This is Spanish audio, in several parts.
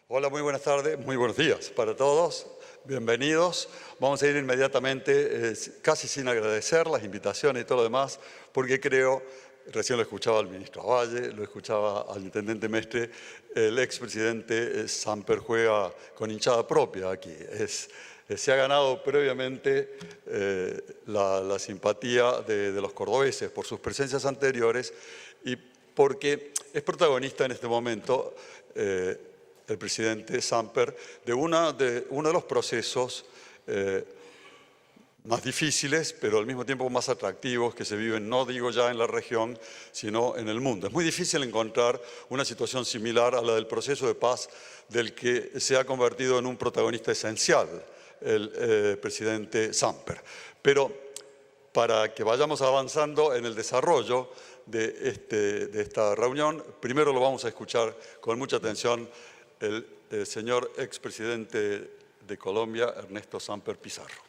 Hola, muy buenas tardes, muy buenos días para todos. Bienvenidos. Vamos a ir inmediatamente, casi sin agradecer las invitaciones y todo lo demás, porque creo, recién lo escuchaba al ministro Avalle, lo escuchaba al intendente Mestre, el expresidente Samper juega con hinchada propia aquí. Se ha ganado previamente la simpatía de los cordobeses por sus presencias anteriores y porque es protagonista en este momento el presidente Samper de uno de los procesos más difíciles, pero al mismo tiempo más atractivos que se viven, no digo ya en la región, sino en el mundo. Es muy difícil encontrar una situación similar a la del proceso de paz del que se ha convertido en un protagonista esencial el presidente Samper. Pero para que vayamos avanzando en el desarrollo de esta reunión, primero lo vamos a escuchar con mucha atención el señor expresidente de Colombia, Ernesto Samper Pizarro.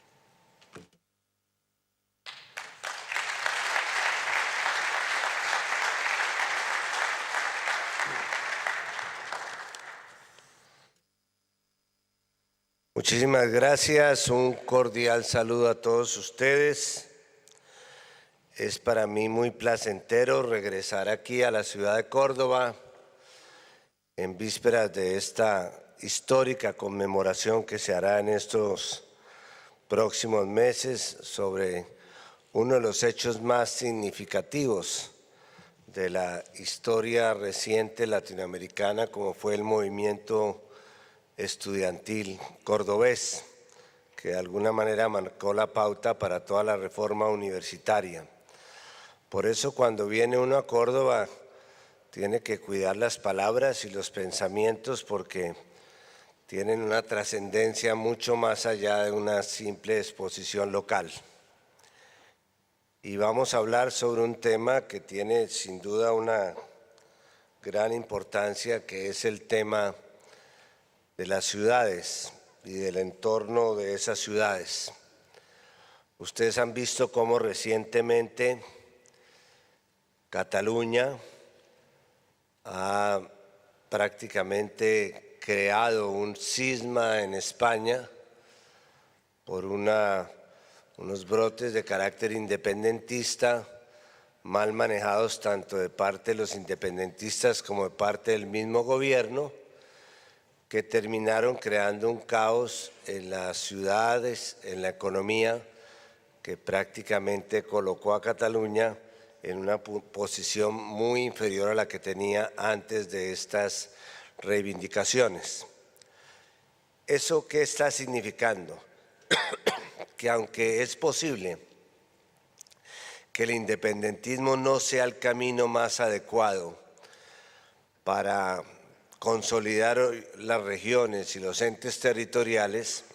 Muchísimas gracias, un cordial saludo a todos ustedes. Es para mí muy placentero regresar aquí a la ciudad de Córdoba en vísperas de esta histórica conmemoración que se hará en estos próximos meses sobre uno de los hechos más significativos de la historia reciente latinoamericana, como fue el movimiento estudiantil cordobés, que de alguna manera marcó la pauta para toda la reforma universitaria. Por eso cuando viene uno a Córdoba tiene que cuidar las palabras y los pensamientos porque tienen una trascendencia mucho más allá de una simple exposición local. Y vamos a hablar sobre un tema que tiene sin duda una gran importancia, que es el tema de las ciudades y del entorno de esas ciudades. Ustedes han visto cómo recientemente Cataluña ha prácticamente creado un cisma en España por unos brotes de carácter independentista mal manejados tanto de parte de los independentistas como de parte del mismo gobierno, que terminaron creando un caos en las ciudades, en la economía, que prácticamente colocó a Cataluña en una posición muy inferior a la que tenía antes de estas reivindicaciones. ¿Eso qué está significando? Que aunque es posible que el independentismo no sea el camino más adecuado para consolidar las regiones y los entes territoriales,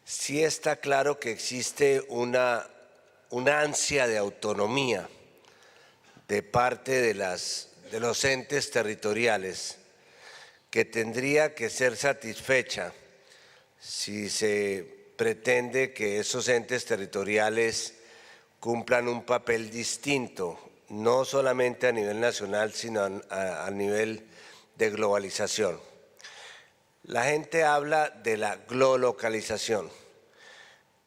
sí está claro que existe una ansia de autonomía de parte de los entes territoriales que tendría que ser satisfecha si se pretende que esos entes territoriales cumplan un papel distinto, no solamente a nivel nacional, sino a nivel de globalización. La gente habla de la glolocalización.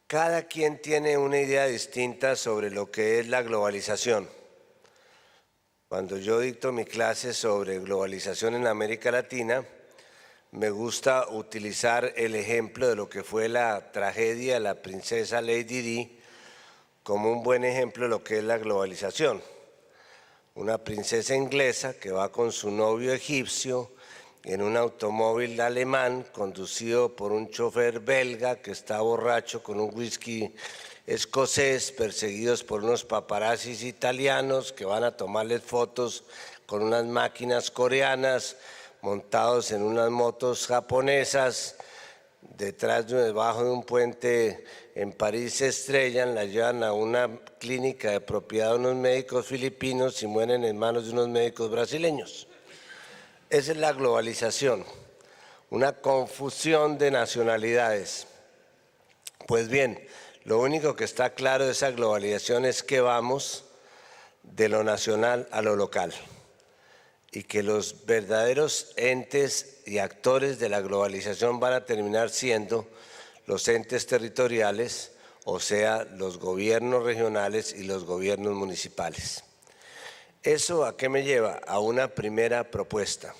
Cada quien tiene una idea distinta sobre lo que es la globalización. Cuando yo dicto mi clase sobre globalización en América Latina, me gusta utilizar el ejemplo de lo que fue la tragedia de la princesa Lady Di como un buen ejemplo de lo que es la globalización. Una princesa inglesa que va con su novio egipcio en un automóvil alemán conducido por un chofer belga que está borracho con un whisky escocés, perseguidos por unos paparazzis italianos que van a tomarles fotos con unas máquinas coreanas, montados en unas motos japonesas, debajo de un puente en París se estrellan, la llevan a una clínica de propiedad de unos médicos filipinos y mueren en manos de unos médicos brasileños. Esa es la globalización, una confusión de nacionalidades. Pues bien, lo único que está claro de esa globalización es que vamos de lo nacional a lo local. y que los verdaderos entes y actores de la globalización van a terminar siendo los entes territoriales, o sea, los gobiernos regionales y los gobiernos municipales. ¿Eso a qué me lleva? A una primera propuesta.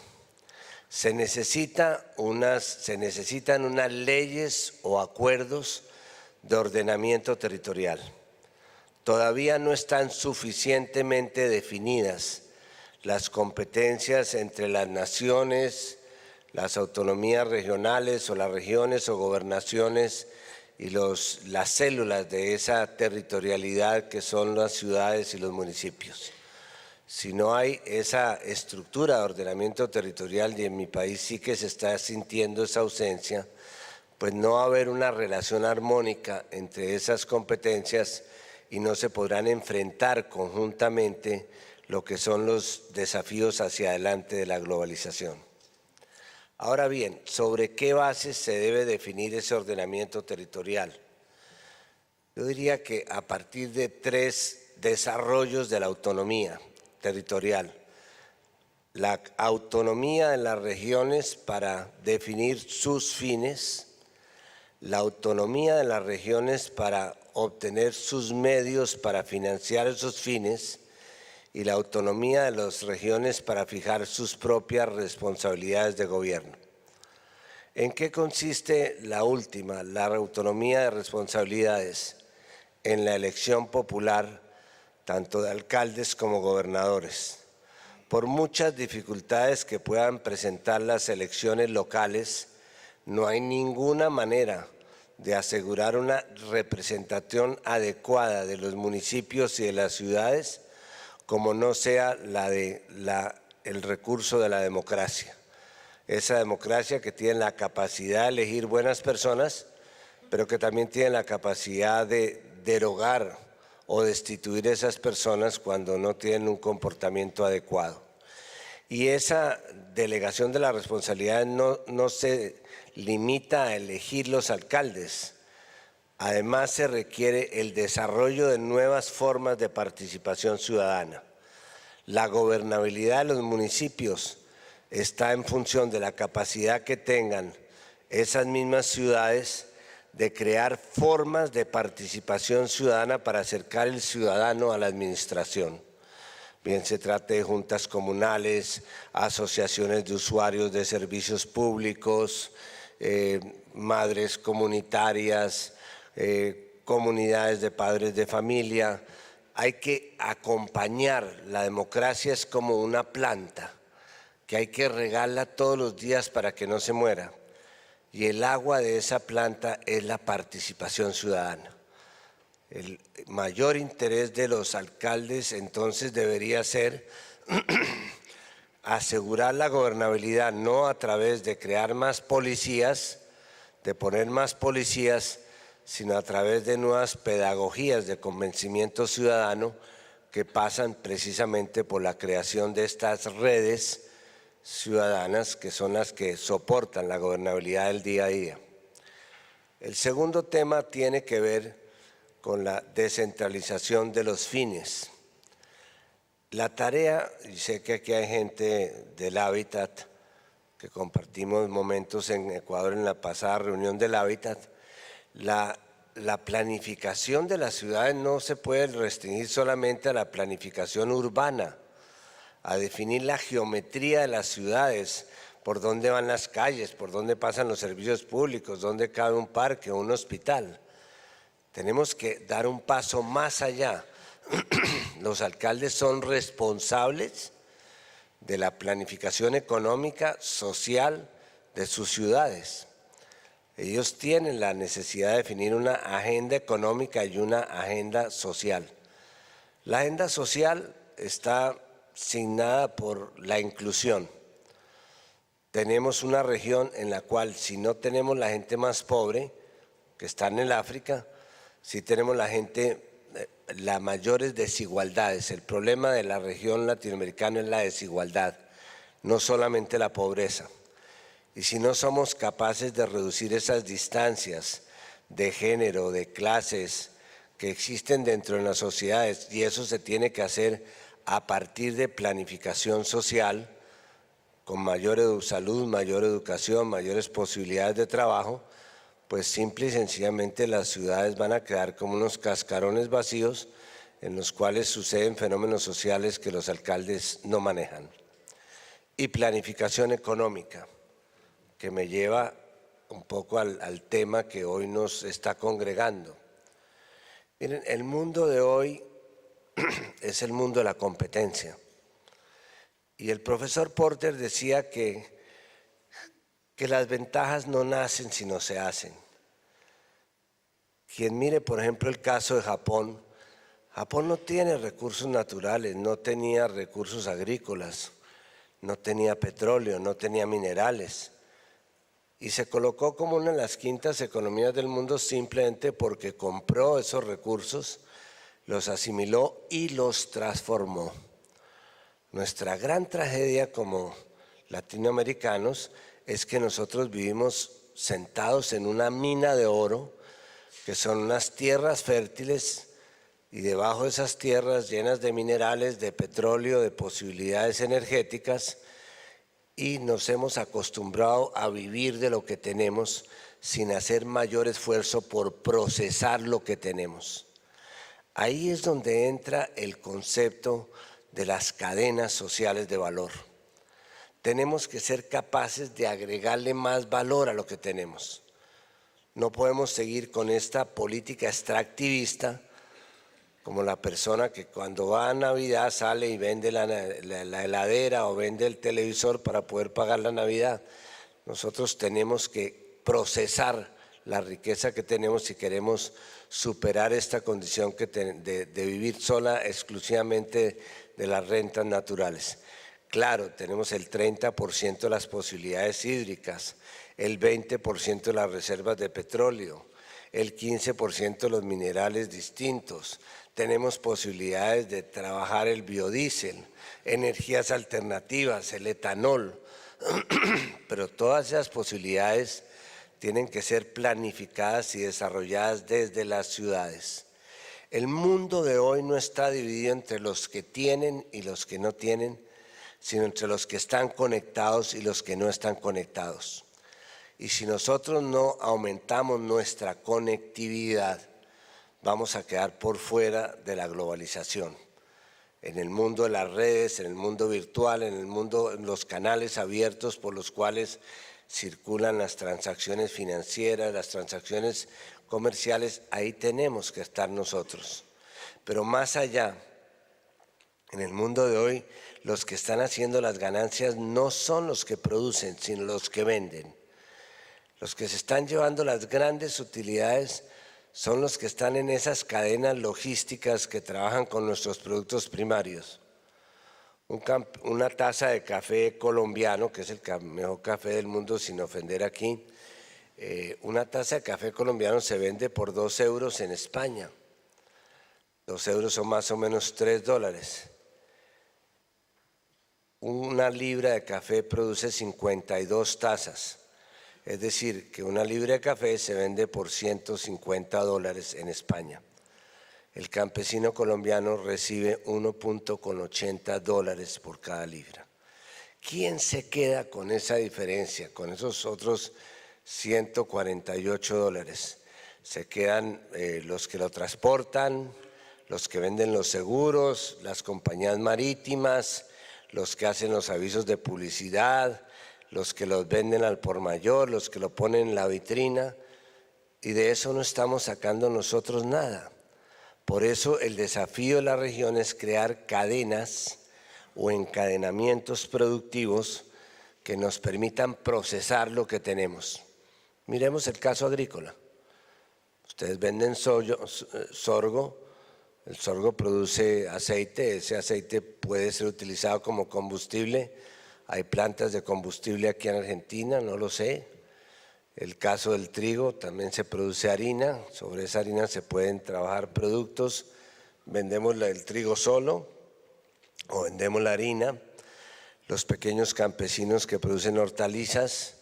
Se necesitan unas leyes o acuerdos de ordenamiento territorial. Todavía no están suficientemente definidas las competencias entre las naciones, las autonomías regionales o las regiones o gobernaciones y las células de esa territorialidad que son las ciudades y los municipios. Si no hay esa estructura de ordenamiento territorial, y en mi país sí que se está sintiendo esa ausencia, pues no va a haber una relación armónica entre esas competencias y no se podrán enfrentar conjuntamente lo que son los desafíos hacia adelante de la globalización. Ahora bien, ¿sobre qué bases se debe definir ese ordenamiento territorial? Yo diría que a partir de 3 desarrollos de la autonomía territorial. La autonomía de las regiones para definir sus fines, la autonomía de las regiones para obtener sus medios para financiar esos fines y la autonomía de las regiones para fijar sus propias responsabilidades de gobierno. ¿En qué consiste la última, la autonomía de responsabilidades? En la elección popular, tanto de alcaldes como gobernadores. Por muchas dificultades que puedan presentar las elecciones locales, no hay ninguna manera de asegurar una representación adecuada de los municipios y de las ciudades como no sea el recurso de la democracia. Esa democracia que tiene la capacidad de elegir buenas personas, pero que también tiene la capacidad de derogar o destituir a esas personas cuando no tienen un comportamiento adecuado. Y esa delegación de la responsabilidad no se limita a elegir los alcaldes. Además, se requiere el desarrollo de nuevas formas de participación ciudadana. La gobernabilidad de los municipios está en función de la capacidad que tengan esas mismas ciudades de crear formas de participación ciudadana para acercar el ciudadano a la administración. Bien se trate de juntas comunales, asociaciones de usuarios de servicios públicos, madres comunitarias, comunidades de padres de familia. Hay que acompañar, la democracia es como una planta que hay que regarla todos los días para que no se muera. Y el agua de esa planta es la participación ciudadana. El mayor interés de los alcaldes entonces debería ser asegurar la gobernabilidad, no a través de crear más policías, de poner más policías, sino a través de nuevas pedagogías de convencimiento ciudadano que pasan precisamente por la creación de estas redes ciudadanas que son las que soportan la gobernabilidad del día a día. El segundo tema tiene que ver con la descentralización de los fines. La tarea, y sé que aquí hay gente del Hábitat, que compartimos momentos en Ecuador en la pasada reunión del Hábitat, la planificación de las ciudades no se puede restringir solamente a la planificación urbana, a definir la geometría de las ciudades, por dónde van las calles, por dónde pasan los servicios públicos, dónde cabe un parque o un hospital. Tenemos que dar un paso más allá. Los alcaldes son responsables de la planificación económica, social de sus ciudades. Ellos tienen la necesidad de definir una agenda económica y una agenda social. La agenda social está signada por la inclusión. Tenemos una región en la cual si no tenemos la gente más pobre, que está en el África, si tenemos las mayores desigualdades. El problema de la región latinoamericana es la desigualdad, no solamente la pobreza. Y si no somos capaces de reducir esas distancias de género, de clases que existen dentro de las sociedades, y eso se tiene que hacer a partir de planificación social, con mayor salud, mayor educación, mayores posibilidades de trabajo, pues simple y sencillamente las ciudades van a quedar como unos cascarones vacíos en los cuales suceden fenómenos sociales que los alcaldes no manejan. Y planificación económica, que me lleva un poco al tema que hoy nos está congregando. Miren, el mundo de hoy es el mundo de la competencia. Y el profesor Porter decía que las ventajas no nacen sino se hacen. Quien mire, por ejemplo, el caso de Japón, Japón no tiene recursos naturales, no tenía recursos agrícolas, no tenía petróleo, no tenía minerales. Y se colocó como una de las quintas economías del mundo simplemente porque compró esos recursos, los asimiló y los transformó. Nuestra gran tragedia como latinoamericanos es que nosotros vivimos sentados en una mina de oro, que son unas tierras fértiles, y debajo de esas tierras llenas de minerales, de petróleo, de posibilidades energéticas, y nos hemos acostumbrado a vivir de lo que tenemos sin hacer mayor esfuerzo por procesar lo que tenemos. Ahí es donde entra el concepto de las cadenas sociales de valor. Tenemos que ser capaces de agregarle más valor a lo que tenemos. No podemos seguir con esta política extractivista como la persona que cuando va a Navidad sale y vende la heladera o vende el televisor para poder pagar la Navidad. Nosotros tenemos que procesar la riqueza que tenemos si queremos superar esta condición de vivir sola exclusivamente de las rentas naturales. Claro, tenemos el 30% de las posibilidades hídricas, el 20% de las reservas de petróleo, el 15% de los minerales distintos. Tenemos posibilidades de trabajar el biodiesel, energías alternativas, el etanol, pero todas esas posibilidades tienen que ser planificadas y desarrolladas desde las ciudades. El mundo de hoy no está dividido entre los que tienen y los que no tienen, sino entre los que están conectados y los que no están conectados. Y si nosotros no aumentamos nuestra conectividad, vamos a quedar por fuera de la globalización. En el mundo de las redes, en el mundo virtual, en los canales abiertos por los cuales circulan las transacciones financieras, las transacciones comerciales, ahí tenemos que estar nosotros. Pero más allá, en el mundo de hoy, los que están haciendo las ganancias no son los que producen, sino los que venden. Los que se están llevando las grandes utilidades son los que están en esas cadenas logísticas que trabajan con nuestros productos primarios. Una taza de café colombiano, que es el mejor café del mundo sin ofender aquí, una taza de café colombiano se vende por 2 euros en España. 2 euros son más o menos $3. Una libra de café produce 52 tazas. Es decir, que una libra de café se vende por $150 en España. El campesino colombiano recibe $1.80 por cada libra. ¿Quién se queda con esa diferencia, con esos otros $148? Se quedan los que lo transportan, los que venden los seguros, las compañías marítimas, los que hacen los avisos de publicidad, los que los venden al por mayor, los que lo ponen en la vitrina, y de eso no estamos sacando nosotros nada. Por eso el desafío de la región es crear cadenas o encadenamientos productivos que nos permitan procesar lo que tenemos. Miremos el caso agrícola. Ustedes venden sorgo, el sorgo produce aceite, ese aceite puede ser utilizado como combustible. Hay plantas de combustible aquí en Argentina, no lo sé. El caso del trigo, también se produce harina, sobre esa harina se pueden trabajar productos. Vendemos el trigo solo o vendemos la harina. Los pequeños campesinos que producen hortalizas,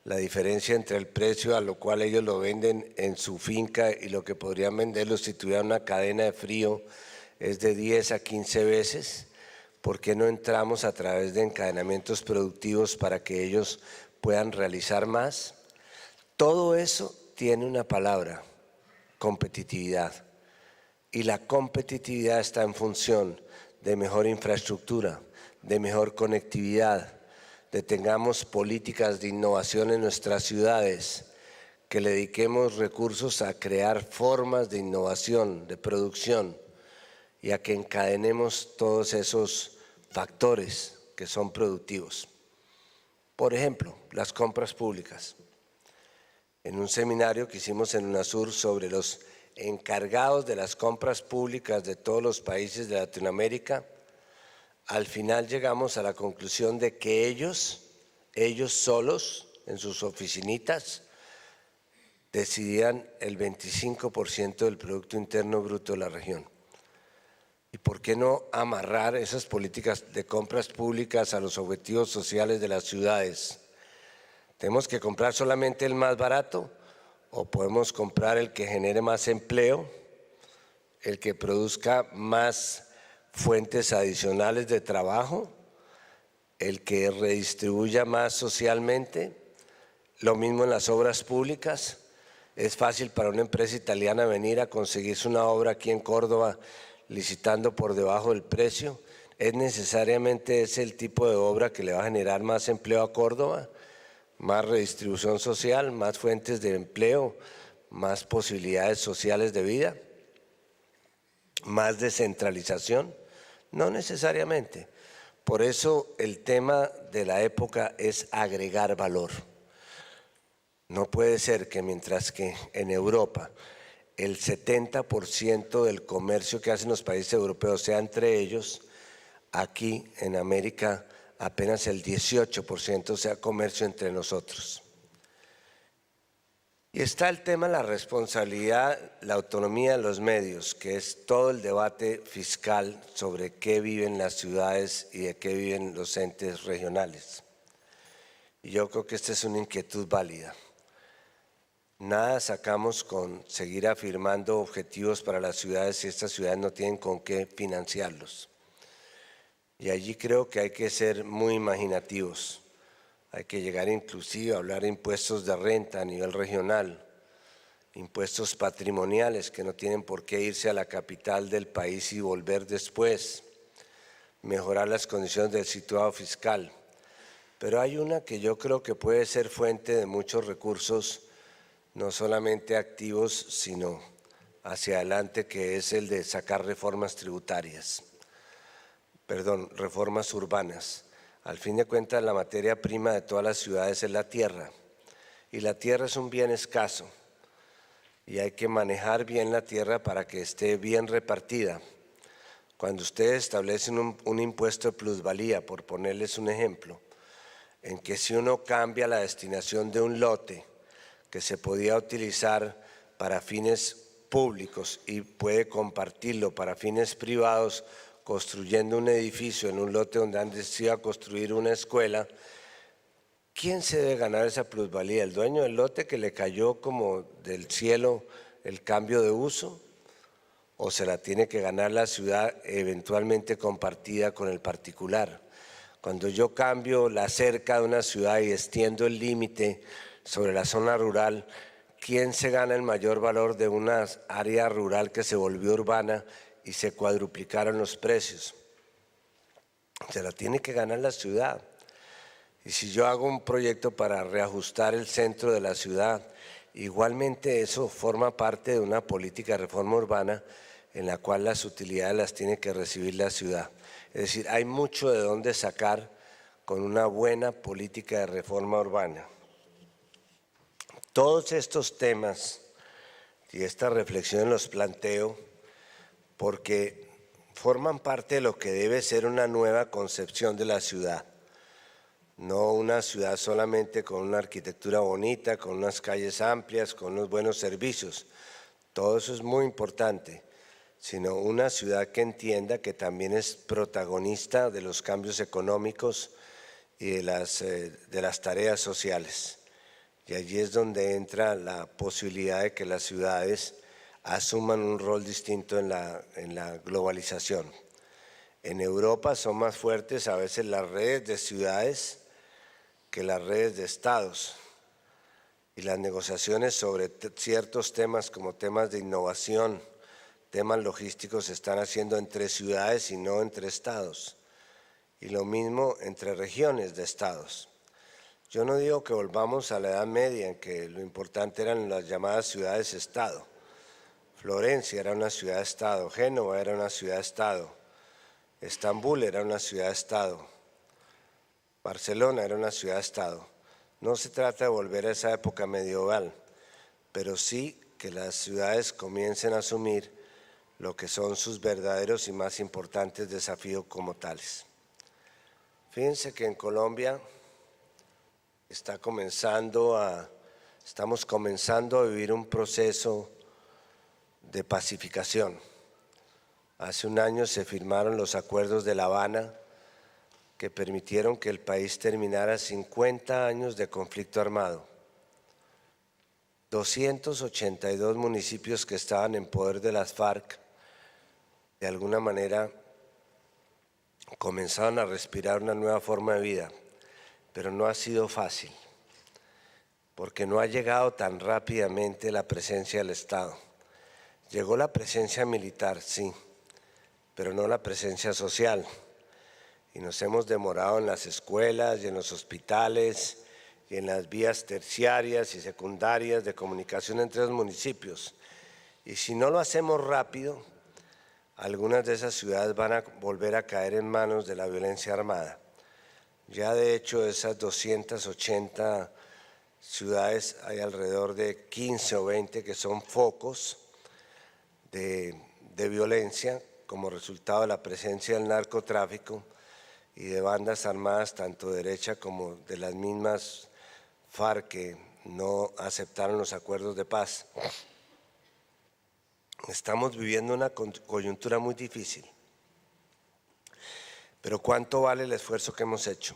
la diferencia entre el precio a lo cual ellos lo venden en su finca y lo que podrían venderlo si tuvieran una cadena de frío es de 10 a 15 veces. ¿Por qué no entramos a través de encadenamientos productivos para que ellos puedan realizar más? Todo eso tiene una palabra: competitividad. Y la competitividad está en función de mejor infraestructura, de mejor conectividad, de tengamos políticas de innovación en nuestras ciudades, que le dediquemos recursos a crear formas de innovación, de producción, y a que encadenemos todos esos factores que son productivos. Por ejemplo, las compras públicas. En un seminario que hicimos en UNASUR sobre los encargados de las compras públicas de todos los países de Latinoamérica, al final llegamos a la conclusión de que ellos solos, en sus oficinitas, decidían el 25% del Producto Interno Bruto de la región. ¿Y por qué no amarrar esas políticas de compras públicas a los objetivos sociales de las ciudades? ¿Tenemos que comprar solamente el más barato o podemos comprar el que genere más empleo, el que produzca más fuentes adicionales de trabajo, el que redistribuya más socialmente? Lo mismo en las obras públicas. Es fácil para una empresa italiana venir a conseguirse una obra aquí en Córdoba licitando por debajo del precio. ¿Es necesariamente ese el tipo de obra que le va a generar más empleo a Córdoba? Más redistribución social, más fuentes de empleo, más posibilidades sociales de vida, más descentralización. No necesariamente. Por eso el tema de la época es agregar valor. No puede ser que mientras que en Europa el 70% del comercio que hacen los países europeos sea entre ellos, aquí en América apenas el 18% sea comercio entre nosotros. Y está el tema de la responsabilidad, la autonomía de los medios, que es todo el debate fiscal sobre qué viven las ciudades y de qué viven los entes regionales. Y yo creo que esta es una inquietud válida. Nada sacamos con seguir afirmando objetivos para las ciudades si estas ciudades no tienen con qué financiarlos. Y allí creo que hay que ser muy imaginativos. Hay que llegar inclusive a hablar de impuestos de renta a nivel regional, impuestos patrimoniales que no tienen por qué irse a la capital del país y volver después, mejorar las condiciones del situado fiscal. Pero hay una que yo creo que puede ser fuente de muchos recursos, no solamente activos, sino hacia adelante, que es el de sacar reformas urbanas. Al fin de cuentas, la materia prima de todas las ciudades es la tierra, y la tierra es un bien escaso, y hay que manejar bien la tierra para que esté bien repartida. Cuando ustedes establecen un impuesto de plusvalía, por ponerles un ejemplo, en que si uno cambia la destinación de un lote que se podía utilizar para fines públicos y puede compartirlo para fines privados, construyendo un edificio en un lote donde antes se iba a construir una escuela, ¿quién se debe ganar esa plusvalía? ¿El dueño del lote que le cayó como del cielo el cambio de uso? ¿O se la tiene que ganar la ciudad eventualmente compartida con el particular? Cuando yo cambio la cerca de una ciudad y extiendo el límite sobre la zona rural, ¿quién se gana el mayor valor de una área rural que se volvió urbana y se cuadruplicaron los precios? Se la tiene que ganar la ciudad. Y si yo hago un proyecto para reajustar el centro de la ciudad, igualmente eso forma parte de una política de reforma urbana en la cual las utilidades las tiene que recibir la ciudad. Es decir, hay mucho de dónde sacar con una buena política de reforma urbana. Todos estos temas y estas reflexiones los planteo porque forman parte de lo que debe ser una nueva concepción de la ciudad. No una ciudad solamente con una arquitectura bonita, con unas calles amplias, con unos buenos servicios. Todo eso es muy importante, sino una ciudad que entienda que también es protagonista de los cambios económicos y de las tareas sociales. Y allí es donde entra la posibilidad de que las ciudades asuman un rol distinto en la globalización. En Europa son más fuertes a veces las redes de ciudades que las redes de estados. Y las negociaciones sobre ciertos temas como temas de innovación, temas logísticos se están haciendo entre ciudades y no entre estados. Y lo mismo entre regiones de estados. Yo no digo que volvamos a la Edad Media, en que lo importante eran las llamadas ciudades-estado. Florencia era una ciudad-estado, Génova era una ciudad-estado, Estambul era una ciudad-estado, Barcelona era una ciudad-estado. No se trata de volver a esa época medieval, pero sí que las ciudades comiencen a asumir lo que son sus verdaderos y más importantes desafíos como tales. Fíjense que en Colombia estamos comenzando a vivir un proceso de pacificación. Hace un año se firmaron los acuerdos de La Habana que permitieron que el país terminara 50 años de conflicto armado. 282 municipios que estaban en poder de las FARC, de alguna manera comenzaron a respirar una nueva forma de vida, pero no ha sido fácil, porque no ha llegado tan rápidamente la presencia del Estado. Llegó la presencia militar, sí, pero no la presencia social. Y nos hemos demorado en las escuelas y en los hospitales y en las vías terciarias y secundarias de comunicación entre los municipios. Y si no lo hacemos rápido, algunas de esas ciudades van a volver a caer en manos de la violencia armada. Ya de hecho esas 280 ciudades hay alrededor de 15 o 20 que son focos de violencia como resultado de la presencia del narcotráfico y de bandas armadas tanto de derecha como de las mismas FARC que no aceptaron los acuerdos de paz. Estamos viviendo una coyuntura muy difícil. Pero ¿cuánto vale el esfuerzo que hemos hecho?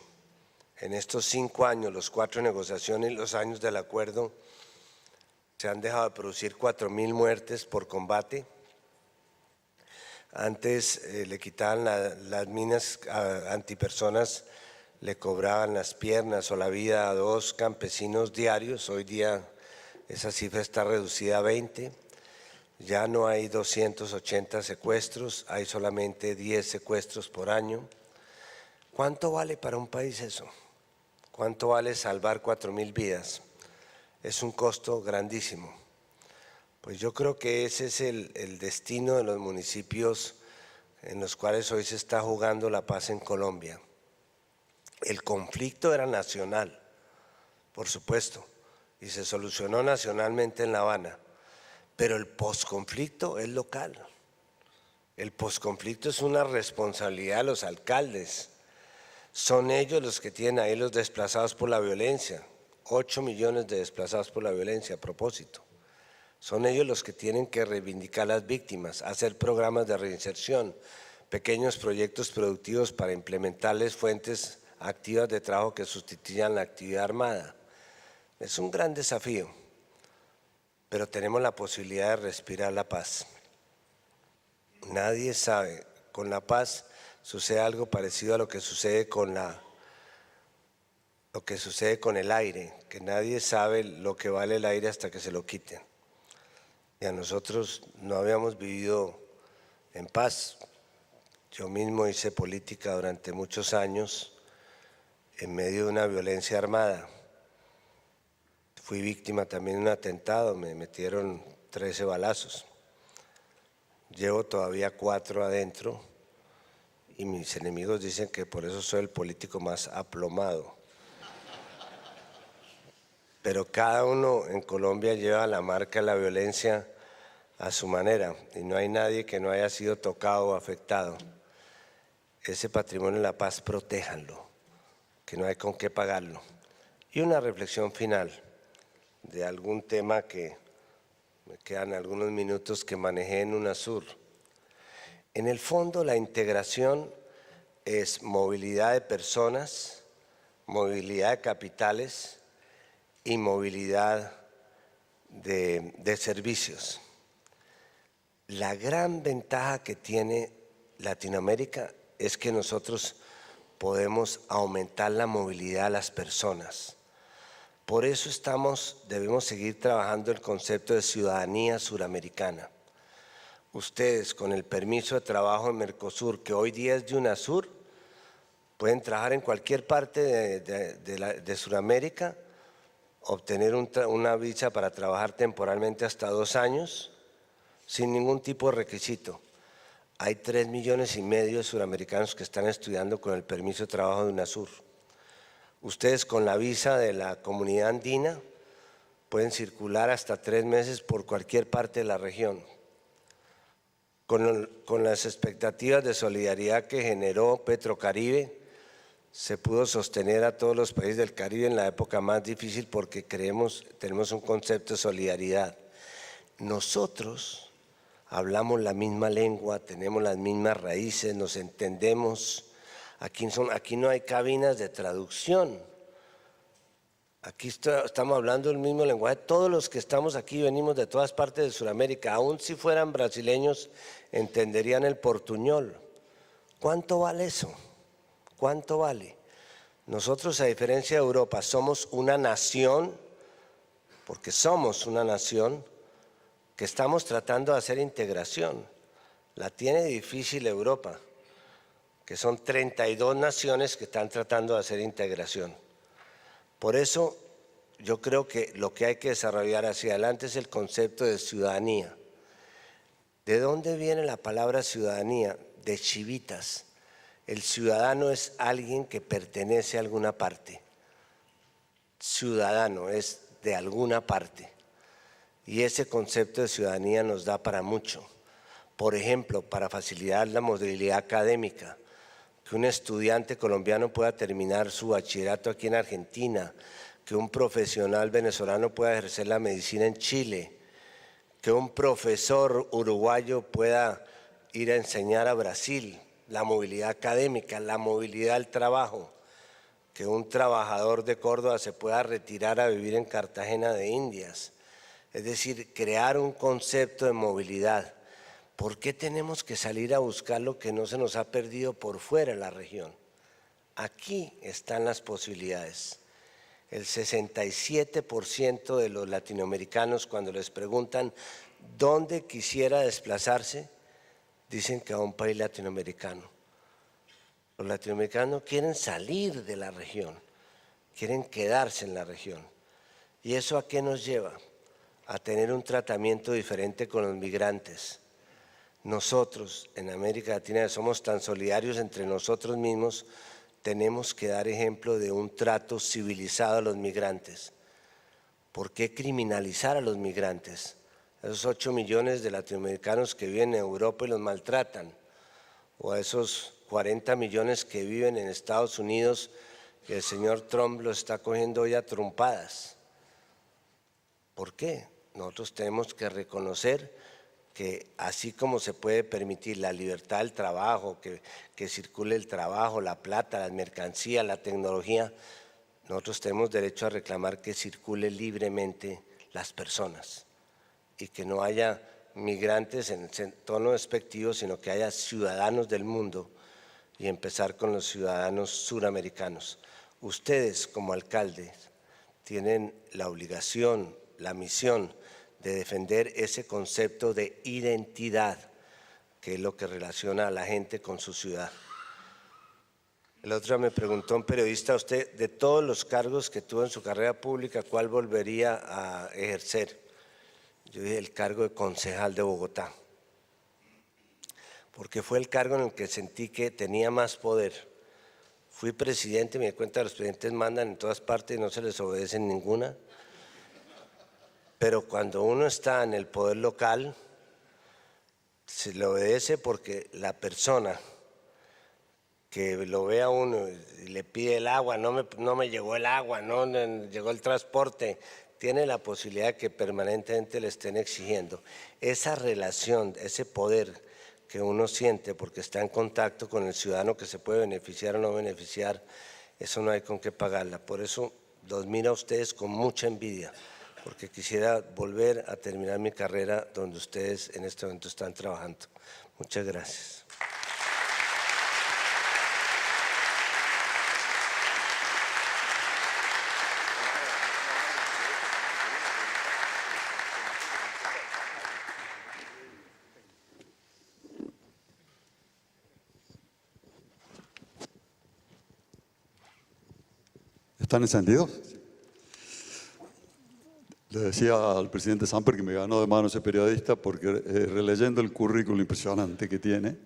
En estos 5 años, los 4 negociaciones y los años del acuerdo, se han dejado de producir 4.000 muertes por combate. Antes le quitaban las minas antipersonas, le cobraban las piernas o la vida a 2 campesinos diarios. Hoy día esa cifra está reducida a 20. Ya no hay 280 secuestros, hay solamente 10 secuestros por año. ¿Cuánto vale para un país eso? ¿Cuánto vale salvar 4.000 vidas? Es un costo grandísimo. Pues yo creo que ese es el destino de los municipios en los cuales hoy se está jugando la paz en Colombia. El conflicto era nacional, por supuesto, y se solucionó nacionalmente en La Habana, pero el posconflicto es local. El posconflicto es una responsabilidad de los alcaldes. Son ellos los que tienen ahí los desplazados por la violencia, 8 millones de desplazados por la violencia a propósito. Son ellos los que tienen que reivindicar a las víctimas, hacer programas de reinserción, pequeños proyectos productivos para implementarles fuentes activas de trabajo que sustituyan la actividad armada. Es un gran desafío, pero tenemos la posibilidad de respirar la paz. Nadie sabe, con la paz sucede algo parecido a lo que sucede con el aire, que nadie sabe lo que vale el aire hasta que se lo quiten. Y a nosotros no habíamos vivido en paz. Yo mismo hice política durante muchos años en medio de una violencia armada. Fui víctima también de un atentado, me metieron 13 balazos. Llevo todavía 4 adentro y mis enemigos dicen que por eso soy el político más aplomado. Pero cada uno en Colombia lleva la marca de la violencia a su manera y no hay nadie que no haya sido tocado o afectado. Ese patrimonio de la paz, protéjanlo, que no hay con qué pagarlo. Y una reflexión final de algún tema que me quedan algunos minutos que manejé en UNASUR. En el fondo, la integración es movilidad de personas, movilidad de capitales y movilidad de servicios. La gran ventaja que tiene Latinoamérica es que nosotros podemos aumentar la movilidad de las personas. Por eso debemos seguir trabajando el concepto de ciudadanía suramericana. Ustedes, con el permiso de trabajo en Mercosur, que hoy día es de UNASUR, pueden trabajar en cualquier parte de Sudamérica, obtener una visa para trabajar temporalmente hasta 2 años, sin ningún tipo de requisito. Hay 3,5 millones de suramericanos que están estudiando con el permiso de trabajo de UNASUR. Ustedes con la visa de la comunidad andina pueden circular hasta 3 meses por cualquier parte de la región. Con las expectativas de solidaridad que generó Petrocaribe, se pudo sostener a todos los países del Caribe en la época más difícil porque tenemos un concepto de solidaridad. Nosotros hablamos la misma lengua, tenemos las mismas raíces, nos entendemos. Aquí no hay cabinas de traducción. Aquí estamos hablando el mismo lenguaje. Todos los que estamos aquí venimos de todas partes de Sudamérica. Aún si fueran brasileños, entenderían el portuñol. ¿Cuánto vale eso? ¿Cuánto vale? Nosotros, a diferencia de Europa, somos una nación, porque somos una nación, que estamos tratando de hacer integración. La tiene difícil Europa, que son 32 naciones que están tratando de hacer integración. Por eso yo creo que lo que hay que desarrollar hacia adelante es el concepto de ciudadanía. ¿De dónde viene la palabra ciudadanía? De chivitas. El ciudadano es alguien que pertenece a alguna parte. Ciudadano es de alguna parte. Y ese concepto de ciudadanía nos da para mucho. Por ejemplo, para facilitar la movilidad académica, que un estudiante colombiano pueda terminar su bachillerato aquí en Argentina, que un profesional venezolano pueda ejercer la medicina en Chile, que un profesor uruguayo pueda ir a enseñar a Brasil, la movilidad académica, la movilidad al trabajo, que un trabajador de Córdoba se pueda retirar a vivir en Cartagena de Indias. Es decir, crear un concepto de movilidad. ¿Por qué tenemos que salir a buscar lo que no se nos ha perdido por fuera de la región? Aquí están las posibilidades. El 67% de los latinoamericanos, cuando les preguntan dónde quisiera desplazarse, dicen que a un país latinoamericano. Los latinoamericanos quieren salir de la región, quieren quedarse en la región. ¿Y eso a qué nos lleva? A tener un tratamiento diferente con los migrantes. Nosotros en América Latina somos tan solidarios entre nosotros mismos, tenemos que dar ejemplo de un trato civilizado a los migrantes. ¿Por qué criminalizar a los migrantes? Esos 8 millones de latinoamericanos que viven en Europa y los maltratan, o a esos 40 millones que viven en Estados Unidos que el señor Trump los está cogiendo hoy a trompadas. ¿Por qué? Nosotros tenemos que reconocer que así como se puede permitir la libertad del trabajo, que circule el trabajo, la plata, las mercancías, la tecnología, nosotros tenemos derecho a reclamar que circule libremente las personas y que no haya migrantes en tono despectivo, sino que haya ciudadanos del mundo y empezar con los ciudadanos suramericanos. Ustedes como alcaldes tienen la obligación, la misión de defender ese concepto de identidad, que es lo que relaciona a la gente con su ciudad. El otro día me preguntó un periodista, usted, de todos los cargos que tuvo en su carrera pública, ¿cuál volvería a ejercer? Yo dije, el cargo de concejal de Bogotá, porque fue el cargo en el que sentí que tenía más poder. Fui presidente, me di cuenta que los presidentes mandan en todas partes y no se les obedece en ninguna. Pero cuando uno está en el poder local, se le obedece porque la persona que lo ve a uno y le pide el agua, no me llegó el agua, no llegó el transporte, tiene la posibilidad de que permanentemente le estén exigiendo. Esa relación, ese poder que uno siente porque está en contacto con el ciudadano que se puede beneficiar o no beneficiar, eso no hay con qué pagarla. Por eso los miro a ustedes con mucha envidia, porque quisiera volver a terminar mi carrera donde ustedes en este momento están trabajando. Muchas gracias. ¿Están encendidos? Le decía al presidente Samper que me ganó de mano ese periodista porque releyendo el currículo impresionante que tiene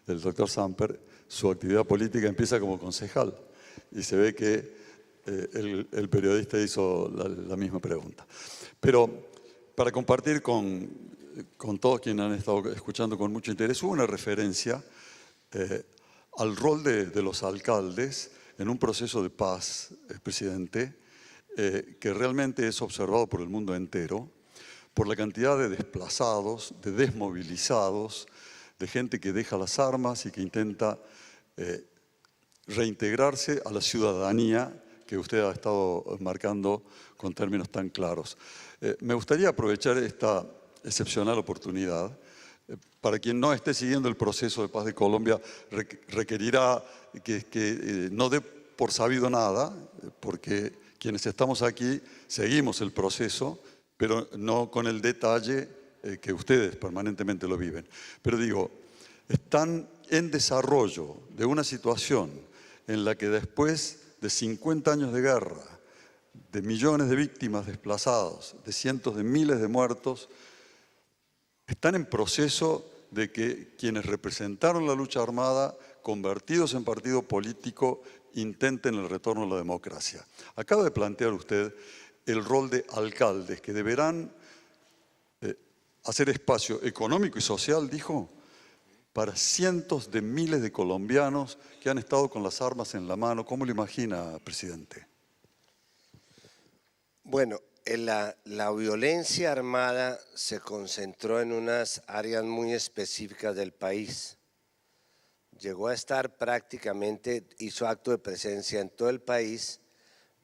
el doctor Samper, su actividad política empieza como concejal y se ve que el periodista hizo la misma pregunta. Pero para compartir con todos quienes han estado escuchando con mucho interés, hubo una referencia al rol de los alcaldes en un proceso de paz, presidente, que realmente es observado por el mundo entero, por la cantidad de desplazados, de desmovilizados, de gente que deja las armas y que intenta reintegrarse a la ciudadanía que usted ha estado marcando con términos tan claros. Me gustaría aprovechar esta excepcional oportunidad. Para quien no esté siguiendo el proceso de paz de Colombia, requerirá que no dé por sabido nada, porque quienes estamos aquí seguimos el proceso, pero no con el detalle que ustedes permanentemente lo viven. Pero digo, están en desarrollo de una situación en la que después de 50 años de guerra, de millones de víctimas desplazados, de cientos de miles de muertos, están en proceso de que quienes representaron la lucha armada, convertidos en partido político, intenten el retorno a la democracia. Acaba de plantear usted el rol de alcaldes que deberán hacer espacio económico y social, dijo, para cientos de miles de colombianos que han estado con las armas en la mano. ¿Cómo lo imagina, presidente? Bueno, la violencia armada se concentró en unas áreas muy específicas del país. Llegó a estar prácticamente, hizo acto de presencia en todo el país,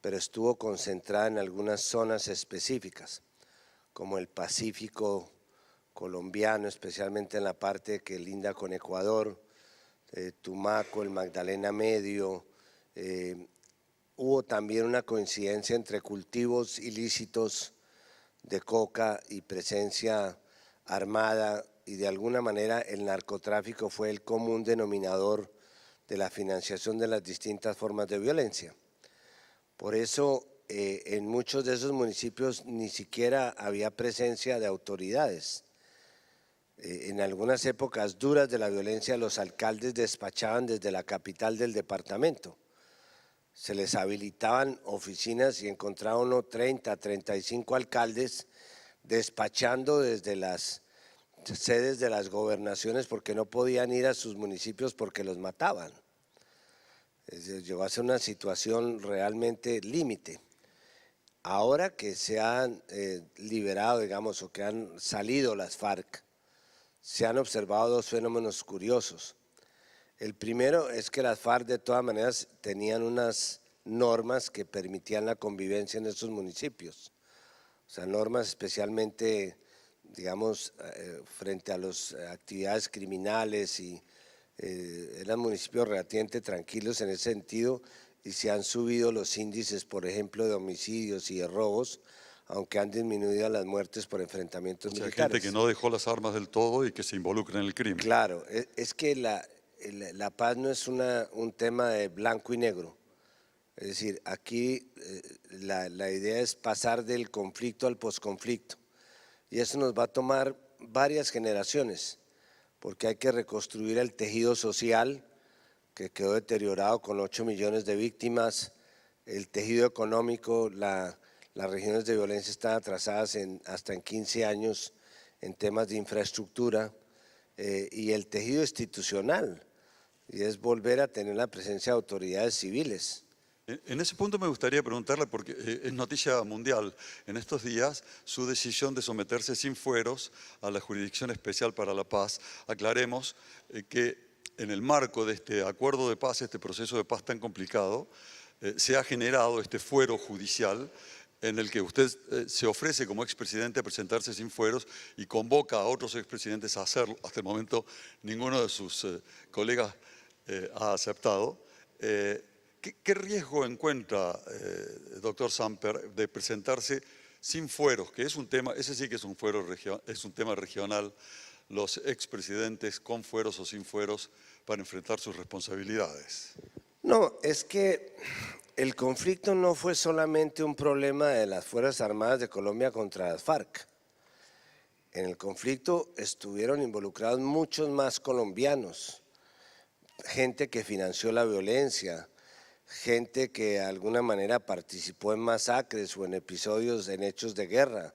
pero estuvo concentrada en algunas zonas específicas, como el Pacífico colombiano, especialmente en la parte que linda con Ecuador, Tumaco, el Magdalena Medio. Hubo también una coincidencia entre cultivos ilícitos de coca y presencia armada, y de alguna manera el narcotráfico fue el común denominador de la financiación de las distintas formas de violencia. Por eso en muchos de esos municipios ni siquiera había presencia de autoridades. En algunas épocas duras de la violencia, los alcaldes despachaban desde la capital del departamento. Se les habilitaban oficinas y encontraba uno 30, 35 alcaldes despachando desde las sedes de las gobernaciones porque no podían ir a sus municipios porque los mataban. Llegó a ser una situación realmente límite. Ahora que se han liberado, digamos, o que han salido las FARC, se han observado dos fenómenos curiosos. El primero es que las FARC de todas maneras tenían unas normas que permitían la convivencia en estos municipios. O sea, normas especialmente, digamos, frente a las actividades criminales, y eran municipios relativamente tranquilos en ese sentido, y se han subido los índices, por ejemplo, de homicidios y de robos, aunque han disminuido las muertes por enfrentamientos militares. Hay gente que no dejó las armas del todo y que se involucra en el crimen. Claro, es que la paz no es un tema de blanco y negro. Es decir, aquí la idea es pasar del conflicto al posconflicto, y eso nos va a tomar varias generaciones, porque hay que reconstruir el tejido social que quedó deteriorado con 8 millones de víctimas, el tejido económico, las regiones de violencia están atrasadas hasta en 15 años en temas de infraestructura, y el tejido institucional, y es volver a tener la presencia de autoridades civiles. En ese punto me gustaría preguntarle, porque es noticia mundial en estos días, su decisión de someterse sin fueros a la Jurisdicción Especial para la Paz. Aclaremos que en el marco de este acuerdo de paz, este proceso de paz tan complicado, se ha generado este fuero judicial en el que usted se ofrece como expresidente a presentarse sin fueros y convoca a otros expresidentes a hacerlo. Hasta el momento ninguno de sus colegas ha aceptado. ¿Qué riesgo encuentra, doctor Samper, de presentarse sin fueros? Que es un tema, ese sí que es un tema regional, los expresidentes con fueros o sin fueros para enfrentar sus responsabilidades. No, es que el conflicto no fue solamente un problema de las Fuerzas Armadas de Colombia contra las FARC. En el conflicto estuvieron involucrados muchos más colombianos, gente que financió la violencia, gente que de alguna manera participó en masacres o en episodios, en hechos de guerra.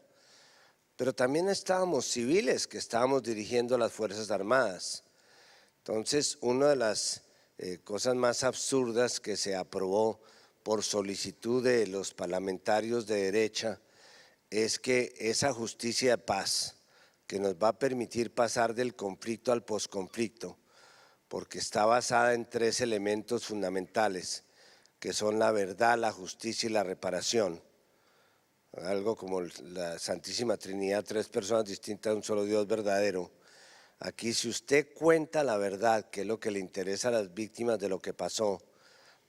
Pero también estábamos civiles que estábamos dirigiendo las Fuerzas Armadas. Entonces, una de las cosas más absurdas que se aprobó por solicitud de los parlamentarios de derecha es que esa justicia de paz que nos va a permitir pasar del conflicto al posconflicto, porque está basada en 3 elementos fundamentales, que son la verdad, la justicia y la reparación. Algo como la Santísima Trinidad, 3 personas distintas, un solo Dios verdadero. Aquí, si usted cuenta la verdad, que es lo que le interesa a las víctimas de lo que pasó,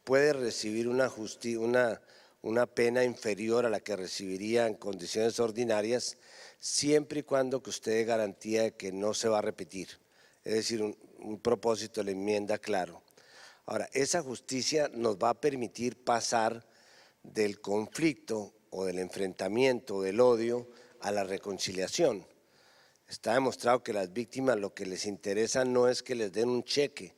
puede recibir una pena inferior a la que recibiría en condiciones ordinarias, siempre y cuando que usted dé garantía de que no se va a repetir. Es decir, un propósito de la enmienda claro. Ahora, esa justicia nos va a permitir pasar del conflicto o del enfrentamiento, del odio, a la reconciliación. Está demostrado que las víctimas lo que les interesa no es que les den un cheque.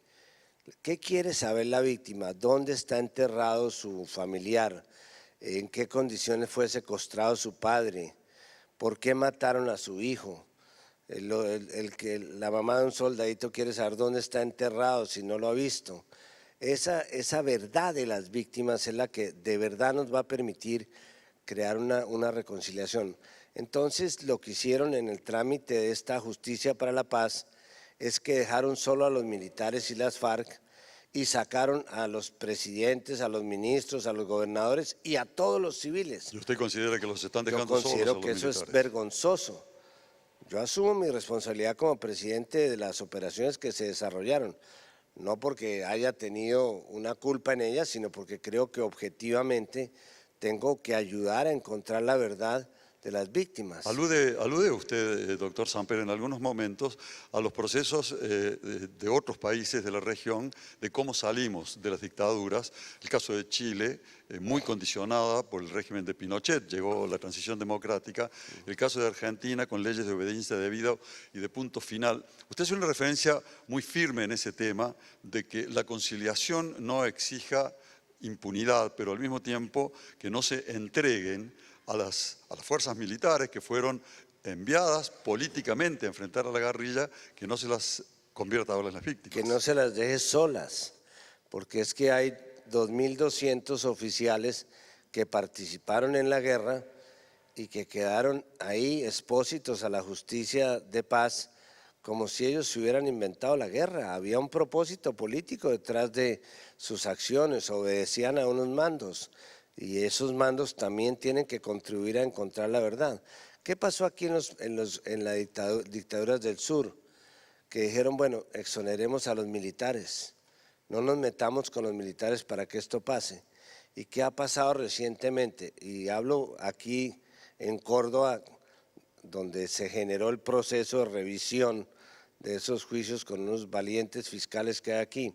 ¿Qué quiere saber la víctima? ¿Dónde está enterrado su familiar? ¿En qué condiciones fue secuestrado su padre? ¿Por qué mataron a su hijo? La mamá de un soldadito quiere saber dónde está enterrado si no lo ha visto. Esa verdad de las víctimas es la que de verdad nos va a permitir crear una reconciliación. Entonces, lo que hicieron en el trámite de esta justicia para la paz es que dejaron solo a los militares y las FARC y sacaron a los presidentes, a los ministros, a los gobernadores y a todos los civiles. ¿Y usted considera que los están dejando Yo solos a considero los que eso es militares? vergonzoso. Yo asumo mi responsabilidad como presidente de las operaciones que se desarrollaron, no porque haya tenido una culpa en ellas, sino porque creo que objetivamente tengo que ayudar a encontrar la verdad de las víctimas. Alude usted, doctor Samper, en algunos momentos a los procesos de otros países de la región, de cómo salimos de las dictaduras. El caso de Chile, muy condicionada por el régimen de Pinochet, llegó la transición democrática. El caso de Argentina, con leyes de obediencia debida y de punto final. Usted hace una referencia muy firme en ese tema de que la conciliación no exija impunidad, pero al mismo tiempo que no se entreguen a las fuerzas militares que fueron enviadas políticamente a enfrentar a la guerrilla, que no se las convierta ahora en las víctimas. Que no se las deje solas, porque es que hay 2.200 oficiales que participaron en la guerra y que quedaron ahí expósitos a la justicia de paz como si ellos se hubieran inventado la guerra. Había un propósito político detrás de sus acciones, obedecían a unos mandos. Y esos mandos también tienen que contribuir a encontrar la verdad. ¿Qué pasó aquí en las dictaduras del sur? Que dijeron, bueno, exoneremos a los militares, no nos metamos con los militares para que esto pase. ¿Y qué ha pasado recientemente? Y hablo aquí en Córdoba, donde se generó el proceso de revisión de esos juicios con unos valientes fiscales que hay aquí,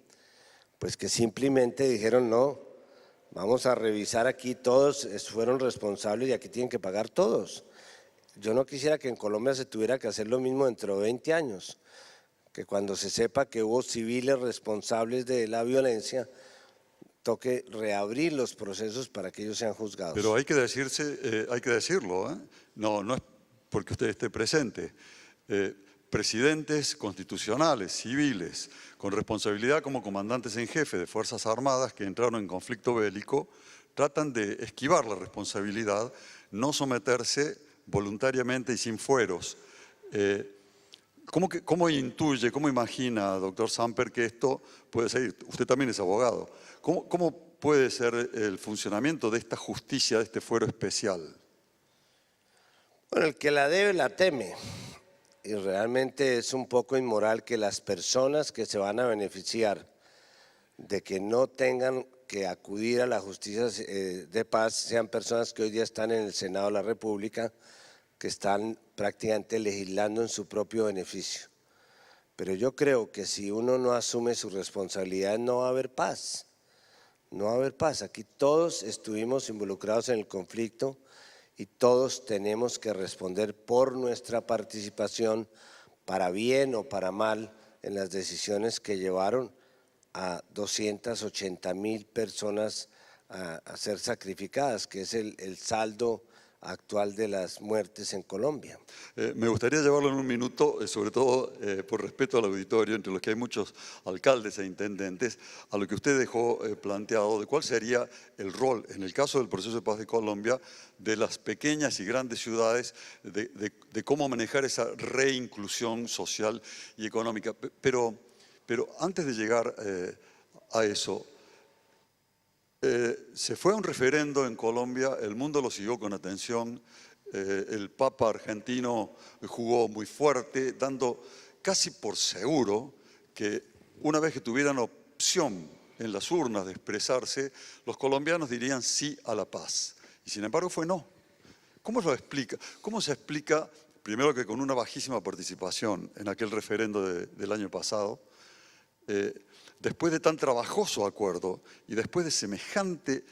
pues que simplemente dijeron no. Vamos a revisar aquí, todos fueron responsables y aquí tienen que pagar todos. Yo no quisiera que en Colombia se tuviera que hacer lo mismo dentro de 20 años, que cuando se sepa que hubo civiles responsables de la violencia, toque reabrir los procesos para que ellos sean juzgados. Pero hay que decirlo, ¿eh? No es porque usted esté presente. Presidentes constitucionales, civiles, con responsabilidad como comandantes en jefe de Fuerzas Armadas que entraron en conflicto bélico, tratan de esquivar la responsabilidad, no someterse voluntariamente y sin fueros. ¿Cómo intuye, cómo imagina, doctor Samper, que esto puede ser? Usted también es abogado. ¿Cómo puede ser el funcionamiento de esta justicia, de este fuero especial? Bueno, el que la debe la teme. Y realmente es un poco inmoral que las personas que se van a beneficiar de que no tengan que acudir a la justicia de paz sean personas que hoy día están en el Senado de la República, que están prácticamente legislando en su propio beneficio. Pero yo creo que si uno no asume sus responsabilidades no va a haber paz. no va a haber paz. Aquí todos estuvimos involucrados en el conflicto y todos tenemos que responder por nuestra participación, para bien o para mal, en las decisiones que llevaron a 280.000 personas a ser sacrificadas, que es el saldo actual de las muertes en Colombia. Me gustaría llevarlo en un minuto, sobre todo por respeto al auditorio, entre los que hay muchos alcaldes e intendentes, a lo que usted dejó planteado de cuál sería el rol, en el caso del proceso de paz de Colombia, de las pequeñas y grandes ciudades, de cómo manejar esa reinclusión social y económica. Pero antes de llegar a eso, se fue a un referendo en Colombia, el mundo lo siguió con atención, el Papa argentino jugó muy fuerte, dando casi por seguro que una vez que tuvieran opción en las urnas de expresarse, los colombianos dirían sí a la paz. Y sin embargo fue no. ¿Cómo lo explica? ¿Cómo se explica, primero que con una bajísima participación en aquel referendo del año pasado, después de tan trabajoso acuerdo y después de semejante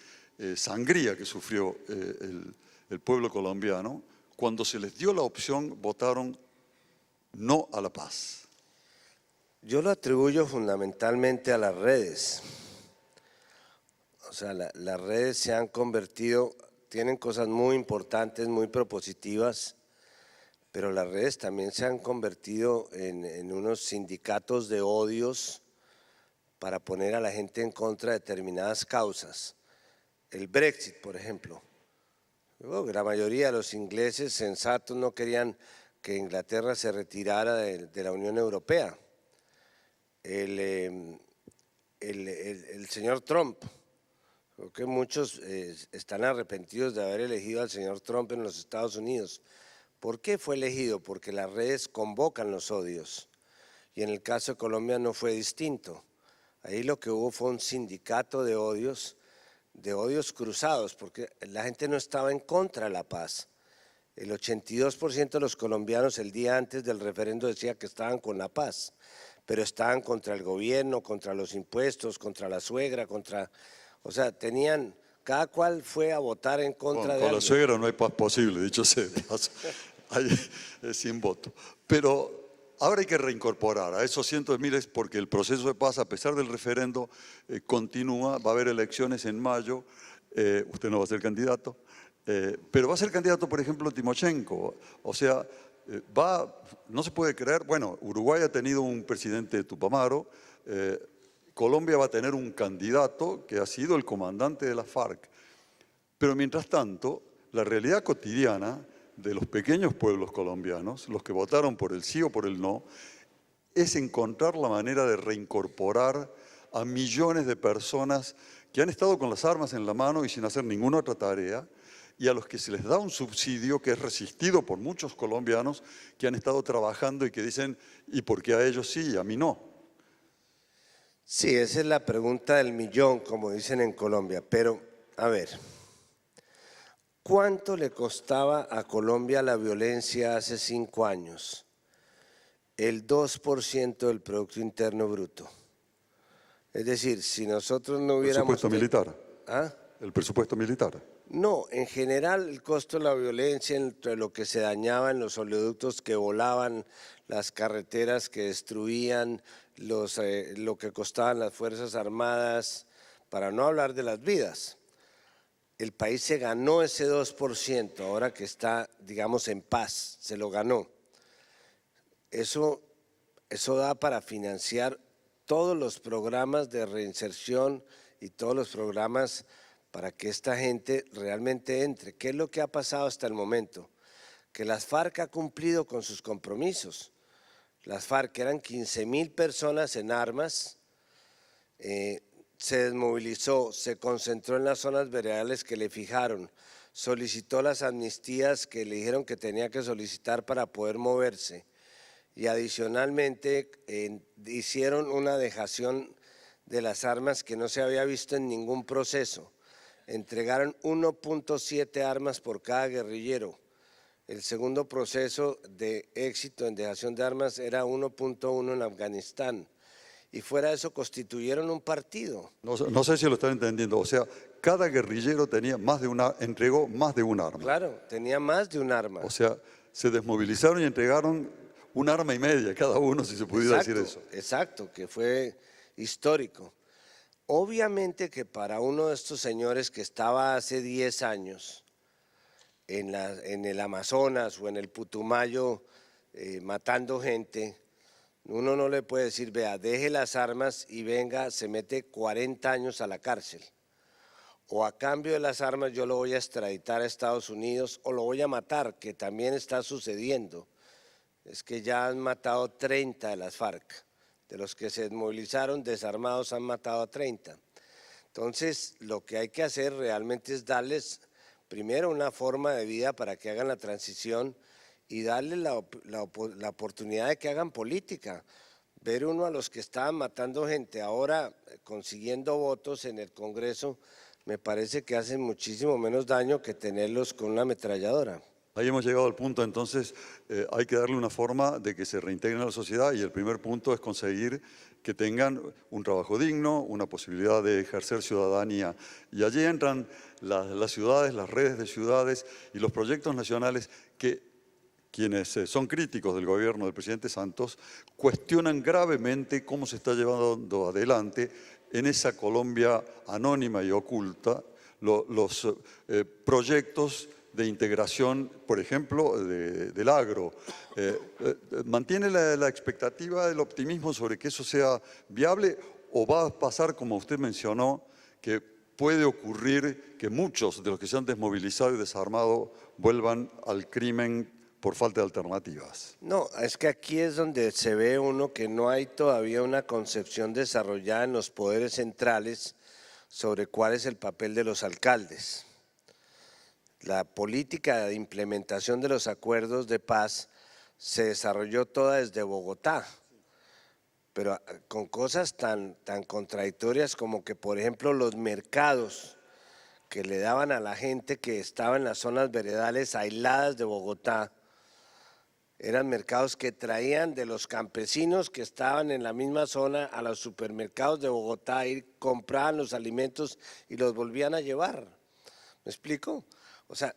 sangría que sufrió el pueblo colombiano, cuando se les dio la opción, votaron no a la paz? Yo lo atribuyo fundamentalmente a las redes. O sea, las redes se han convertido, tienen cosas muy importantes, muy propositivas, pero las redes también se han convertido en unos sindicatos de odios para poner a la gente en contra de determinadas causas. El Brexit, por ejemplo. La mayoría de los ingleses sensatos no querían que Inglaterra se retirara de la Unión Europea. El señor Trump, creo que muchos están arrepentidos de haber elegido al señor Trump en los Estados Unidos. ¿Por qué fue elegido? Porque las redes convocan los odios. Y en el caso de Colombia no fue distinto. Ahí lo que hubo fue un sindicato de odios cruzados, porque la gente no estaba en contra de la paz. El 82% de los colombianos el día antes del referendo decía que estaban con la paz, pero estaban contra el gobierno, contra los impuestos, contra la suegra, o sea, cada cual fue a votar en contra de Con la alguien. suegra no hay paz posible, dicho sea de paso, sin voto. Pero ahora hay que reincorporar a esos cientos de miles porque el proceso de paz, a pesar del referendo, continúa. Va a haber elecciones en mayo, usted no va a ser candidato, pero va a ser candidato, por ejemplo, Timochenko. O sea, no se puede creer, bueno, Uruguay ha tenido un presidente Tupamaro, Colombia va a tener un candidato que ha sido el comandante de la FARC. Pero mientras tanto, la realidad cotidiana de los pequeños pueblos colombianos, los que votaron por el sí o por el no, es encontrar la manera de reincorporar a millones de personas que han estado con las armas en la mano y sin hacer ninguna otra tarea, y a los que se les da un subsidio que es resistido por muchos colombianos que han estado trabajando y que dicen, ¿y por qué a ellos sí y a mí no? Sí, esa es la pregunta del millón, como dicen en Colombia, pero a ver, ¿cuánto le costaba a Colombia la violencia hace 5 años? El 2% del Producto Interno Bruto. Es decir, si nosotros no hubiéramos… ¿Presupuesto militar? ¿Ah? ¿El presupuesto militar? No, en general el costo de la violencia, entre lo que se dañaba en los oleoductos que volaban, las carreteras que destruían, lo que costaban las Fuerzas Armadas, para no hablar de las vidas. El país se ganó ese 2%, ahora que está, digamos, en paz, se lo ganó. Eso da para financiar todos los programas de reinserción y todos los programas para que esta gente realmente entre. ¿Qué es lo que ha pasado hasta el momento? Que las FARC ha cumplido con sus compromisos. Las FARC eran 15.000 personas en armas, se desmovilizó, se concentró en las zonas veredales que le fijaron, solicitó las amnistías que le dijeron que tenía que solicitar para poder moverse y adicionalmente hicieron una dejación de las armas que no se había visto en ningún proceso. Entregaron 1.7 armas por cada guerrillero. El segundo proceso de éxito en dejación de armas era 1.1 en Afganistán. y fuera de eso constituyeron un partido. No sé si lo están entendiendo. O sea, cada guerrillero entregó más de un arma. Claro, tenía más de un arma. O sea, se desmovilizaron y entregaron un arma y media cada uno, si se pudiera decir eso. Exacto, que fue histórico. Obviamente que para uno de estos señores que estaba hace 10 años en el Amazonas o en el Putumayo matando gente, uno no le puede decir, vea, deje las armas y venga, se mete 40 años a la cárcel. O a cambio de las armas yo lo voy a extraditar a Estados Unidos o lo voy a matar, que también está sucediendo. Es que ya han matado 30 de las FARC. De los que se desmovilizaron, desarmados, han matado a 30. Entonces, lo que hay que hacer realmente es darles, primero, una forma de vida para que hagan la transición y darle la oportunidad de que hagan política. Ver uno a los que estaban matando gente ahora consiguiendo votos en el Congreso, me parece que hacen muchísimo menos daño que tenerlos con una ametralladora. Ahí hemos llegado al punto, entonces, hay que darle una forma de que se reintegren a la sociedad y el primer punto es conseguir que tengan un trabajo digno, una posibilidad de ejercer ciudadanía. Y allí entran las ciudades, las redes de ciudades y los proyectos nacionales que quienes son críticos del gobierno del presidente Santos cuestionan gravemente cómo se está llevando adelante en esa Colombia anónima y oculta los proyectos de integración, por ejemplo, del agro. ¿Mantiene la expectativa, el optimismo sobre que eso sea viable o va a pasar, como usted mencionó, que puede ocurrir que muchos de los que se han desmovilizado y desarmado vuelvan al crimen por falta de alternativas? No, es que aquí es donde se ve uno que no hay todavía una concepción desarrollada en los poderes centrales sobre cuál es el papel de los alcaldes. La política de implementación de los acuerdos de paz se desarrolló toda desde Bogotá, pero con cosas tan contradictorias como que, por ejemplo, los mercados que le daban a la gente que estaba en las zonas veredales aisladas de Bogotá, eran mercados que traían de los campesinos que estaban en la misma zona a los supermercados de Bogotá y compraban los alimentos y los volvían a llevar. ¿Me explico? O sea,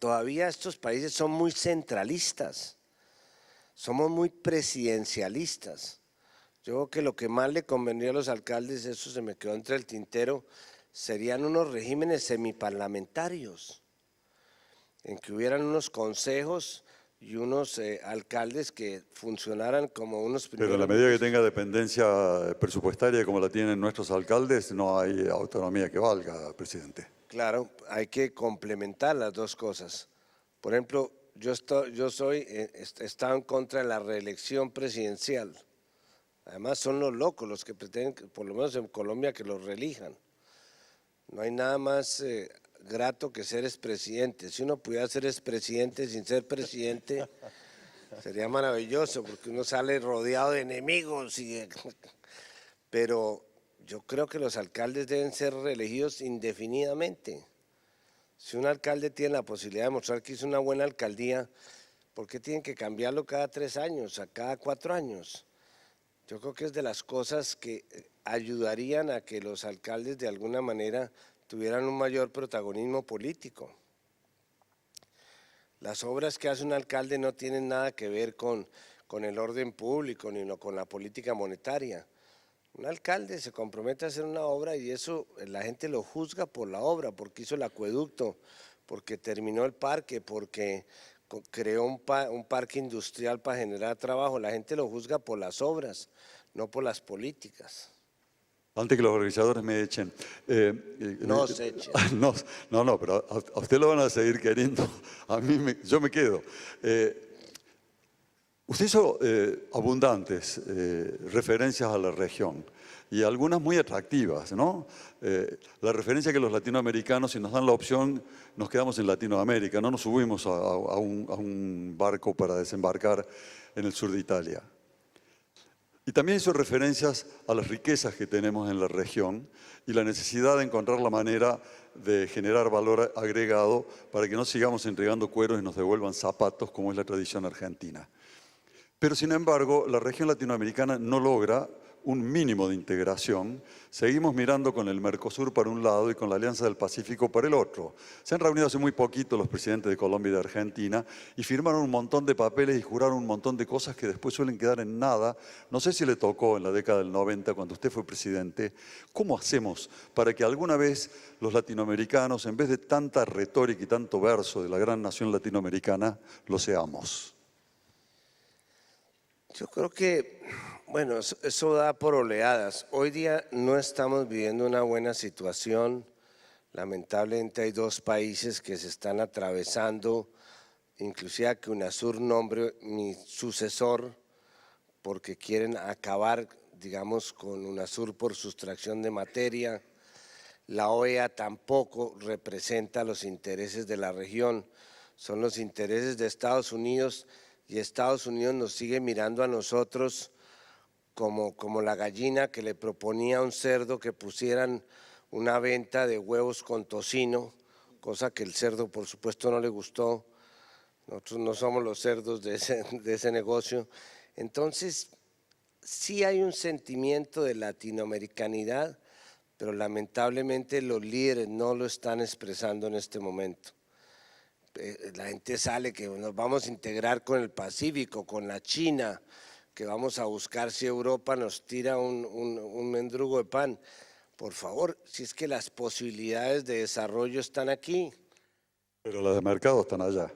todavía estos países son muy centralistas, somos muy presidencialistas. Yo creo que lo que más le convenía a los alcaldes, eso se me quedó entre el tintero, serían unos regímenes semiparlamentarios, en que hubieran unos consejos y unos alcaldes que funcionaran como unos primeros. Pero en la medida que tenga dependencia presupuestaria como la tienen nuestros alcaldes, no hay autonomía que valga, presidente. Claro, hay que complementar las dos cosas. Por ejemplo, yo estaba en contra de la reelección presidencial. Además son los locos los que pretenden, por lo menos en Colombia, que los reelijan. No hay nada más grato que ser expresidente. Si uno pudiera ser expresidente sin ser presidente, sería maravilloso, porque uno sale rodeado de enemigos. Pero yo creo que los alcaldes deben ser reelegidos indefinidamente. Si un alcalde tiene la posibilidad de mostrar que hizo una buena alcaldía, ¿por qué tienen que cambiarlo cada 3 años, a cada 4 años? Yo creo que es de las cosas que ayudarían a que los alcaldes de alguna manera tuvieran un mayor protagonismo político. Las obras que hace un alcalde no tienen nada que ver con el orden público ni con la política monetaria. Un alcalde se compromete a hacer una obra y eso la gente lo juzga por la obra, porque hizo el acueducto, porque terminó el parque, porque creó un parque industrial para generar trabajo. La gente lo juzga por las obras, no por las políticas. Antes que los organizadores me echen. No se echen. No, pero a usted lo van a seguir queriendo. Yo me quedo. Usted hizo abundantes referencias a la región y algunas muy atractivas, ¿no? La referencia que los latinoamericanos, si nos dan la opción, nos quedamos en Latinoamérica, no nos subimos a un barco para desembarcar en el sur de Italia. Y también hizo referencias a las riquezas que tenemos en la región y la necesidad de encontrar la manera de generar valor agregado para que no sigamos entregando cueros y nos devuelvan zapatos como es la tradición argentina. Pero sin embargo, la región latinoamericana no logra un mínimo de integración, seguimos mirando con el Mercosur para un lado y con la Alianza del Pacífico para el otro. Se han reunido hace muy poquito los presidentes de Colombia y de Argentina y firmaron un montón de papeles y juraron un montón de cosas que después suelen quedar en nada. No sé si le tocó en la década del 90 cuando usted fue presidente. ¿Cómo hacemos para que alguna vez los latinoamericanos, en vez de tanta retórica y tanto verso de la gran nación latinoamericana, lo seamos? Yo creo que, bueno, eso da por oleadas. Hoy día no estamos viviendo una buena situación. Lamentablemente hay dos países que se están atravesando, inclusive a que UNASUR nombre mi sucesor, porque quieren acabar, digamos, con UNASUR por sustracción de materia. La OEA tampoco representa los intereses de la región, son los intereses de Estados Unidos, y Estados Unidos nos sigue mirando a nosotros como la gallina que le proponía a un cerdo que pusieran una venta de huevos con tocino, cosa que el cerdo por supuesto no le gustó. Nosotros no somos los cerdos de ese negocio. Entonces, sí hay un sentimiento de latinoamericanidad, pero lamentablemente los líderes no lo están expresando en este momento. La gente sale que nos vamos a integrar con el Pacífico, con la China, que vamos a buscar si Europa nos tira un mendrugo de pan. Por favor, si es que las posibilidades de desarrollo están aquí. Pero las de mercado están allá.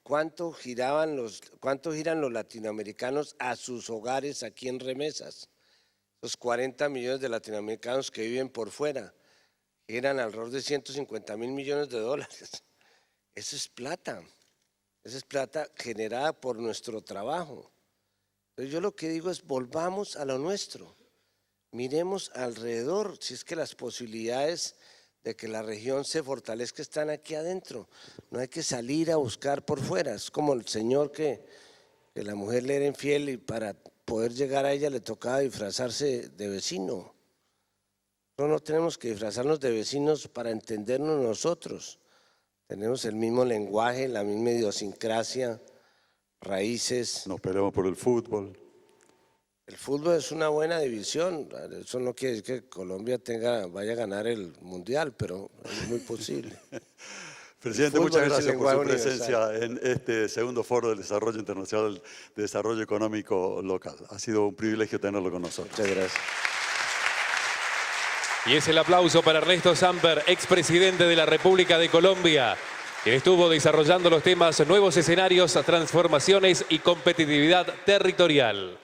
¿Cuánto giran los latinoamericanos a sus hogares aquí en remesas? Los 40 millones de latinoamericanos que viven por fuera giran alrededor de 150.000 millones de dólares. Eso es plata generada por nuestro trabajo. Entonces yo lo que digo es volvamos a lo nuestro, miremos alrededor, si es que las posibilidades de que la región se fortalezca están aquí adentro, no hay que salir a buscar por fuera. Es como el señor que la mujer le era infiel y para poder llegar a ella le tocaba disfrazarse de vecino. No tenemos que disfrazarnos de vecinos para entendernos nosotros. Tenemos el mismo lenguaje, la misma idiosincrasia, raíces. Nos peleamos por el fútbol. El fútbol es una buena división. Eso no quiere decir que Colombia vaya a ganar el Mundial, pero es muy posible. Presidente, muchas gracias por su presencia en este segundo foro del Desarrollo Internacional de Desarrollo Económico Local. Ha sido un privilegio tenerlo con nosotros. Muchas gracias. Y es el aplauso para Ernesto Samper, expresidente de la República de Colombia, quien estuvo desarrollando los temas nuevos escenarios, transformaciones y competitividad territorial.